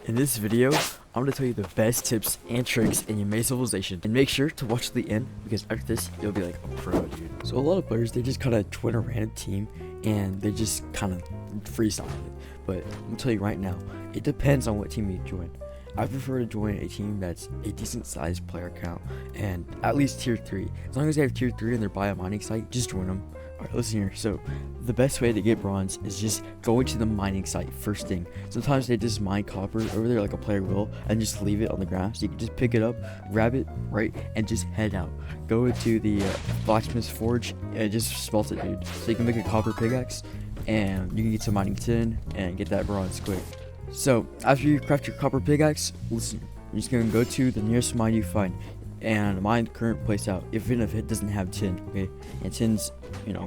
In this video, I'm going to tell you the best tips and tricks in Ymay civilization, and make sure to watch to the end because after this, you'll be like a pro, dude. So a lot of players, they just kind of join a random team and they just kind of freestyle it. But I'm going to tell you right now, it depends on what team you join. I prefer to join a team that's a decent sized player count and at least tier 3. As long as they have tier 3 and they're by a mining site, just join them. Alright, listen here. So, the best way to get bronze is just going to the mining site first thing. Sometimes they just mine copper over there like a player will and just leave it on the ground. So you can just pick it up, grab it, right, and just head out. Go into the blacksmith's forge and just smelt it, dude. So you can make a copper pickaxe and you can get some mining tin and get that bronze quick. So, after you craft your copper pickaxe, listen, you're just going to go to the nearest mine you find and mine the current place out, even if it doesn't have tin, okay? And tin's,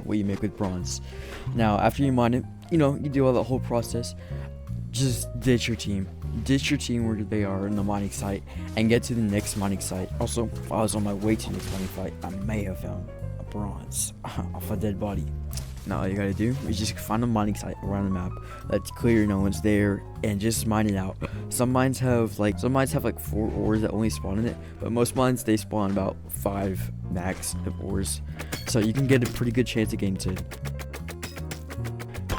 what you make with bronze. Now, after you mine it, you do all that whole process, just ditch your team. Ditch your team where they are in the mining site and get to the next mining site. Also, while I was on my way to the next mining site, I may have found a bronze off a dead body. Now all you gotta do is just find a mining site around the map that's clear, no one's there, and just mine it out. Some mines have like 4 ores that only spawn in it, but most mines they spawn about 5 max of ores, so you can get a pretty good chance of getting tin.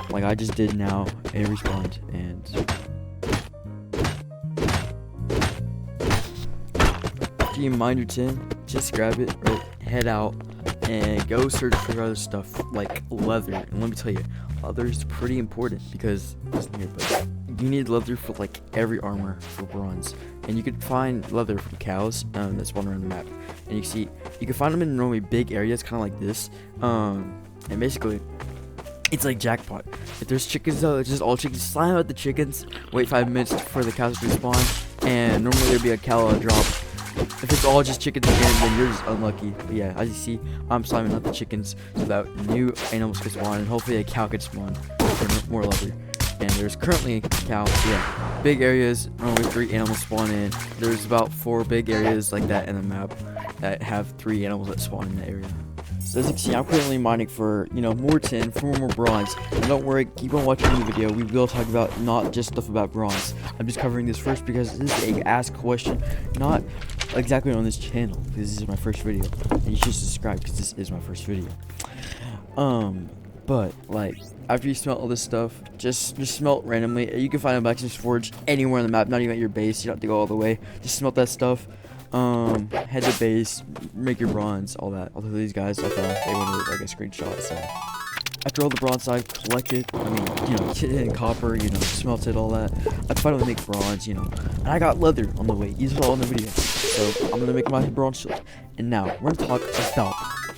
Like I just did now, and it respawned, and after you mine your tin, just grab it, right, head out, and go search for other stuff like leather. And let me tell you, leather is pretty important because you need leather for like every armor for bronze. And you can find leather from cows that spawn around the map. And you can find them in normally big areas, kind of like this. And basically, it's like jackpot. If there's chickens though, it's just all chickens. Slam out the chickens, wait 5 minutes for the cows to respawn, and normally there'd be a cow drop. If it's all just chickens again, then you're just unlucky. But yeah, as you see, I'm slamming out the chickens so that new animals can spawn, and hopefully a cow can spawn for more leather. And there's currently a cow. So yeah, big areas, normally 3 animals spawn in. There's about 4 big areas like that in the map that have 3 animals that spawn in the area. So as you can see, I'm currently mining for, more tin, for more bronze. And don't worry, keep on watching the video. We will talk about not just stuff about bronze. I'm just covering this first because this is a ask question, not exactly on this channel, because this is my first video. And you should subscribe because this is my first video. But like after you smelt all this stuff, just smelt randomly. You can find a blacksmith's forge anywhere on the map, not even at your base. You don't have to go all the way. Just smelt that stuff. Head to base, make your bronze, all that. Although these guys, I found they wanted like a screenshot. So after all the bronze I collected, tin, copper, smelt it, all that, I finally make bronze, and I got leather on the way. You saw in the video. So I'm gonna make my bronze shield. And now we're gonna talk about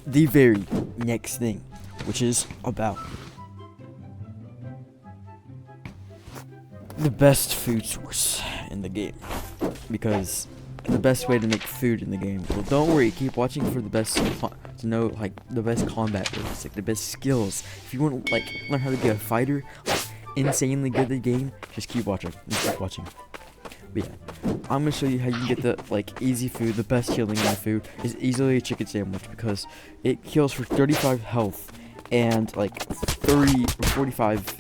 the very next thing, which is about the best food source in the game. Because the best way to make food in the game. Well, don't worry, keep watching for the best to know like the best combat moves, like the best skills. If you want to like learn how to be a fighter, like insanely good at the game, just keep watching. Just keep watching. But yeah, I'm gonna show you how you can get the like easy food. The best healing in the food is easily a chicken sandwich because it kills for 35 health and like 30 or 45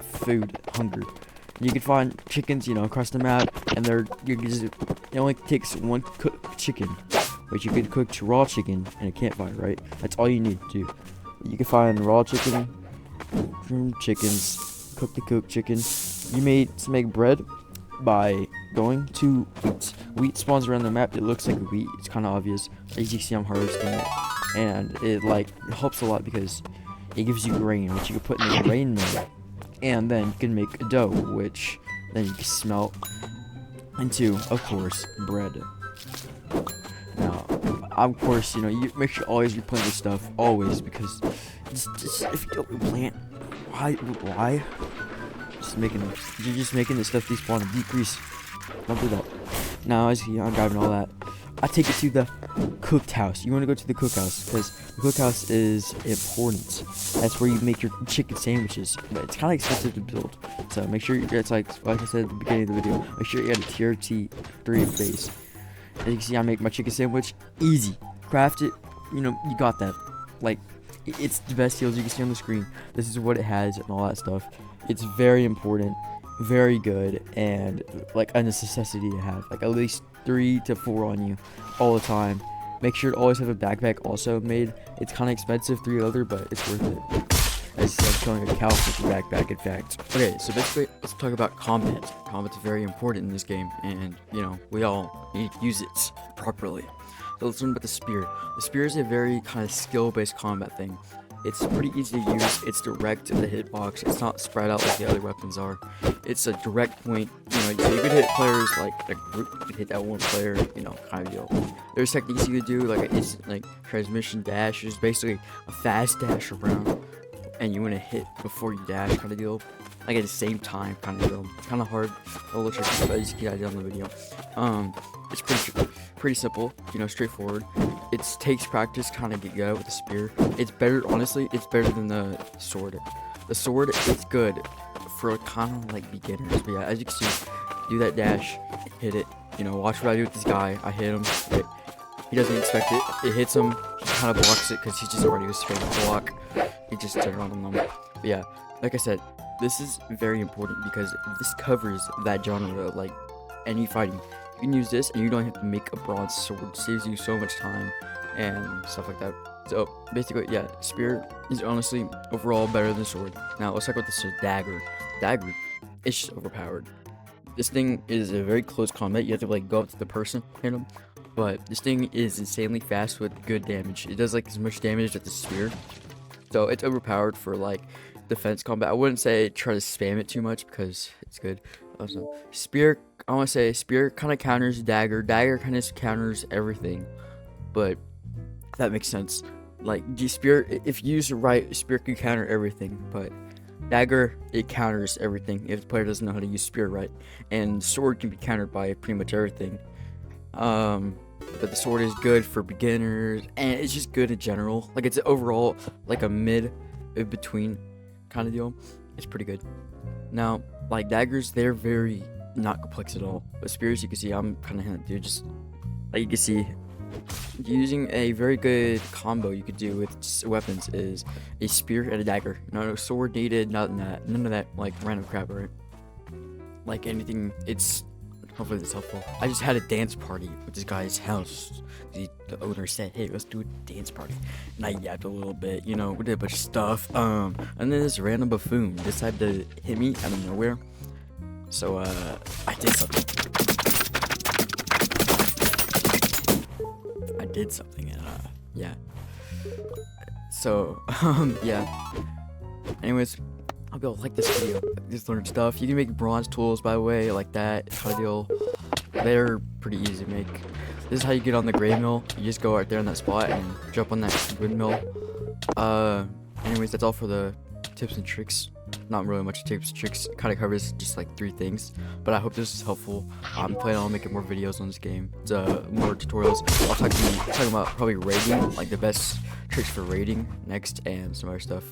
food hunger. You can find chickens, across the map, and it only takes 1 cooked chicken, which you can cook to raw chicken in a campfire, right? That's all you need to do. You can find raw chicken from chickens, cook the cooked chicken. You may make bread by going to wheat. Wheat spawns around the map. It looks like wheat. It's kind of obvious. As you can see, I'm harvesting it, and it helps a lot because it gives you grain, which you can put in the grain mill. And then you can make a dough, which then you can smelt into, of course, bread. Now, of course, you make sure always you're planting stuff, always, because just if you don't plant, why? You're just making the stuff despawn and decrease. Don't do that. Now, as you see, I'm grabbing all that. I take it to the cooked house. You want to go to the cookhouse because the cookhouse is important. That's where you make your chicken sandwiches, but it's kind of expensive to build. So make sure it's like I said at the beginning of the video. Make sure you have a tier 3 base. As you can see, I make my chicken sandwich easy. Craft it. You got that. Like it's the best heals you can see on the screen. This is what it has and all that stuff. It's very important. very good and like a necessity to have, like at least 3 to 4 on you all the time. Make sure to always have a backpack also made. It's kind of expensive, 3 leather, but it's worth it. As like killing a cow with a backpack, in fact. Okay, so basically, let's talk about combat. Combat's very important in this game, and you know, we all need to use it properly. So let's learn about the spear. The spear is a very kind of skill-based combat thing. It's pretty easy to use. It's direct to the hitbox. It's not spread out like the other weapons are. It's a direct point. You know, so you could hit players like a group. You could hit that one player. You know, kind of deal. There's techniques you could do, like an instant like transmission dash, is basically a fast dash around, and you want to hit before you dash, kind of deal. Like at the same time, kind of deal. Kind of hard, a little tricky, but you just get idea on the video. It's pretty simple, you know, straightforward. It takes practice, kind of get good with the spear. It's better, honestly, it's better than the sword. The sword is good for kind of like beginners, but yeah, as you can see, do that dash, hit it. You know, watch what I do with this guy. I hit him. He doesn't expect it. It hits him. He kind of blocks it because he's just already a straight block. He just turned on them. But yeah, like I said, this is very important because this covers that genre, like any fighting. You can use this and you don't have to make a bronze sword. It saves you so much time and stuff like that. So basically, yeah, spear is honestly overall better than sword. Now let's talk about this dagger. Dagger, it's just overpowered. This thing is a very close combat. You have to like go up to the person, hit them. But this thing is insanely fast with good damage. It does like as much damage as the spear. So it's overpowered for like defense combat. I wouldn't say try to spam it too much because it's good. Also, spear, I want to say spear kind of counters dagger. Dagger kind of counters everything. But that makes sense. Like spear, if you use it right, spear can counter everything. But dagger, it counters everything if the player doesn't know how to use spear right. And sword can be countered by pretty much everything. But the sword is good for beginners, and it's just good in general. Like it's overall like a mid in between kind of deal. It's pretty good. Now, like daggers, they're very not complex at all. But spears, you can see I'm kind of dude. Just like you can see, using a very good combo you could do with weapons is a spear and a dagger. No sword needed, none of that like random crap, right? Like anything, it's. Hopefully that's helpful. I just had a dance party with this guy's house. The owner said, hey, let's do a dance party. And I yapped a little bit, you know, we did a bunch of stuff. And then this random buffoon decided to hit me out of nowhere. So, I did something. And, yeah. So, yeah. Anyways, I hope y'all like this video. Just learn stuff. You can make bronze tools, by the way, like that kind of deal. They're pretty easy to make. This is how you get on the gray mill. You just go right there in that spot and jump on that windmill. Anyways, that's all for the tips and tricks. Not really much tips and tricks. Kind of covers just like 3 things. But I hope this is helpful. I'm planning on making more videos on this game. It's more tutorials. I'll talking about probably raiding, like the best tricks for raiding next, and some other stuff.